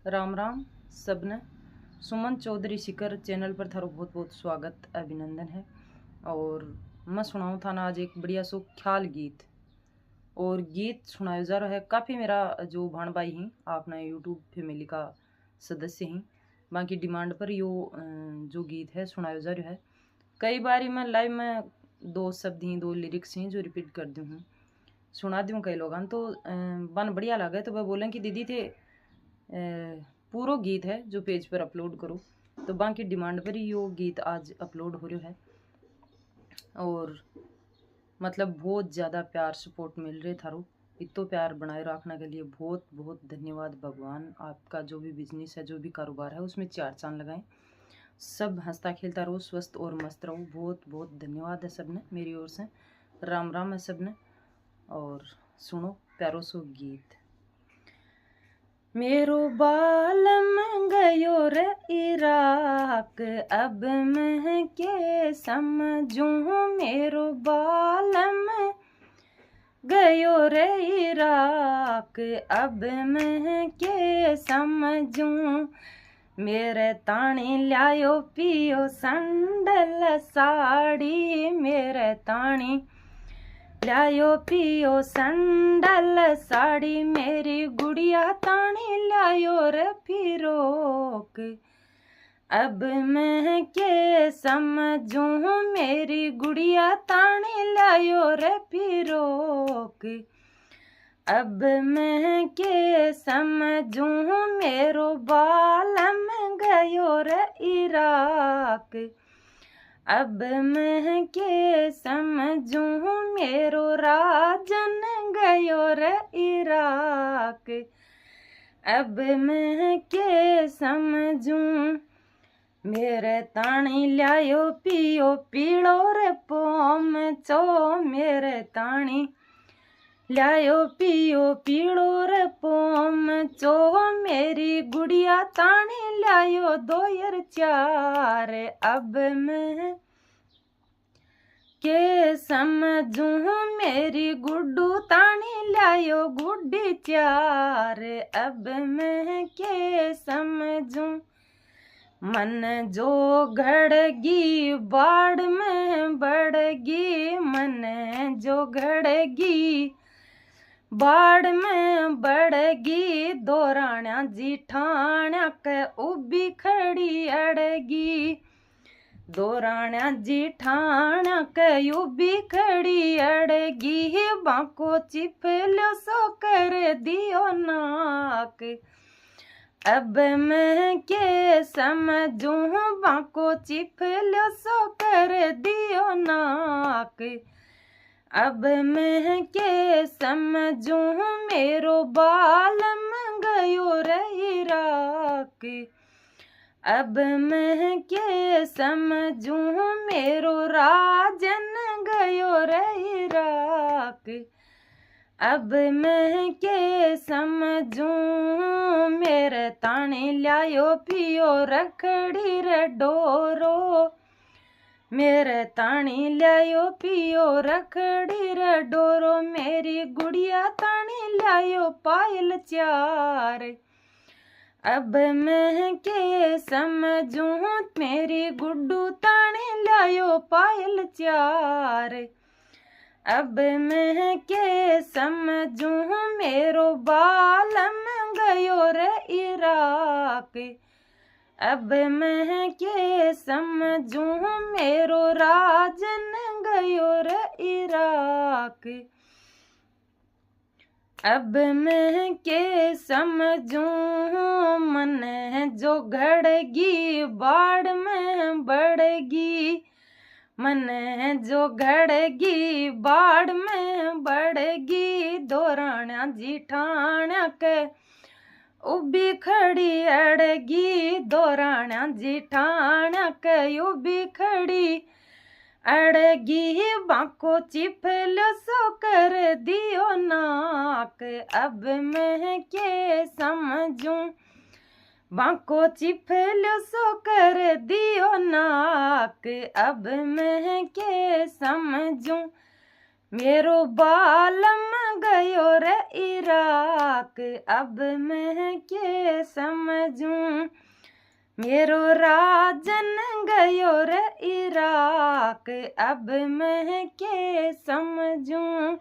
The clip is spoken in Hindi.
राम राम सबने। सुमन चौधरी शिखर चैनल पर थारो बहुत बहुत स्वागत अभिनंदन है। और मैं सुनाऊँ था ना आज एक बढ़िया सो ख्याल गीत। और गीत सुनायो जा रहा है काफ़ी मेरा जो भाण भाई हैं आपने यूट्यूब फैमिली का सदस्य हैं, बाकी डिमांड पर यो जो गीत है सुनायो जा रहा है। कई बार मैं लाइव में दो शब्द ही दो लिरिक्स हैं जो रिपीट कर दूँ हूँ, सुना दूँ कई लोग तो बन बढ़िया लगे तो वह बोलें कि दीदी थे पूरा गीत है जो पेज पर अपलोड करो, तो बाकी डिमांड पर ही यो गीत आज अपलोड हो रहा है। और मतलब बहुत ज़्यादा प्यार सपोर्ट मिल रहे थारो, इतो प्यार बनाए रखने के लिए बहुत बहुत धन्यवाद। भगवान आपका जो भी बिजनेस है जो भी कारोबार है उसमें चार चांद लगाएं, सब हंसता खेलता रहो, स्वस्थ और मस्त रहो। बहुत बहुत धन्यवाद है सबने मेरी ओर से, राम राम है सबने। और सुनो प्यारो सो गीत। मेरो बालम गयो रे इराक, अब मैं के समझूं। मेरो बालम गयो रे इराक, अब मैं के समझूं। मेरे ताणी लायो पियो संडल साड़ी, मेरे ताणी लायो पियो संडल साड़ी, मेरी गुड़िया ताणी लायो रे फिरोक, अब मैं के समझूं। मेरी गुड़िया ताणी लायो रे फिरोक, अब मैं के समझूं। मेरो बालम गयो रे इराक, अब मैं के समझूं। मेरो राजन गयो रे इराक, अब मैं के समझूं। मेरे ताणी लायो पियो पीड़ो रे पोम चो, मेरे ताणी लायो पियो पीड़ो रे पोम चो, मेरी गुड़िया ताणी लायो 2004, अब मैं के समझूं। मेरी गुड्डू ताणी लायो गुड्डी 4, अब मैं के समझूं। मन जो घड़गी बाढ़ में बढ़गी, मन जो घड़गी बाढ़ में बढ़गी, दोराणा जिठाणा के उबी खड़ी अड़गी, दोराणा जिठाणा के उबी खड़ी अड़गी। बाको चिपलो सो कर दियो नाक, अब मैं के समझूं। बाको चिपलो सो कर दियो नाक, अब मैं के समझूं। मेरो बालम गयो रे इराक, अब मैं के समझूं। मेरो राजन गयो रे इराक, अब मैं के समझूं। मेरे ताणी लायो पियो रखड़ी रे डोरो, मेरे ताणी लायो पियो रखड़ी रे डोरो, मेरी गुड़िया ताणी लायो पायल 4, अब मैं के समझूं। मेरी गुड्डू ताणी लायो पायल 4, अब मैं के समझूं। मेरो बालम गयो रे इराक, अब मैं के समझूं। मेरो राजन गयो रे इराक, अब मैं के समझूं। मन जो घड़गी बाढ़ में बढ़गी, मन जो घड़गी बाढ़ में बढ़गी, दोराणा जिठाणा के उबी खड़ी अड़गी, दोराणा जिठाणा के उबी खड़ी अड़गी। बाको चिपलो सो कर दियो नाक, अब मैं के समझूं। बाको चिपलो सो कर दियो नाक, अब मैं के समझूं। मेरो बालम गयो रे इराक, अब मैं के समझूं। मेरो राजन गयो रे इराक, अब मैं के समझूं।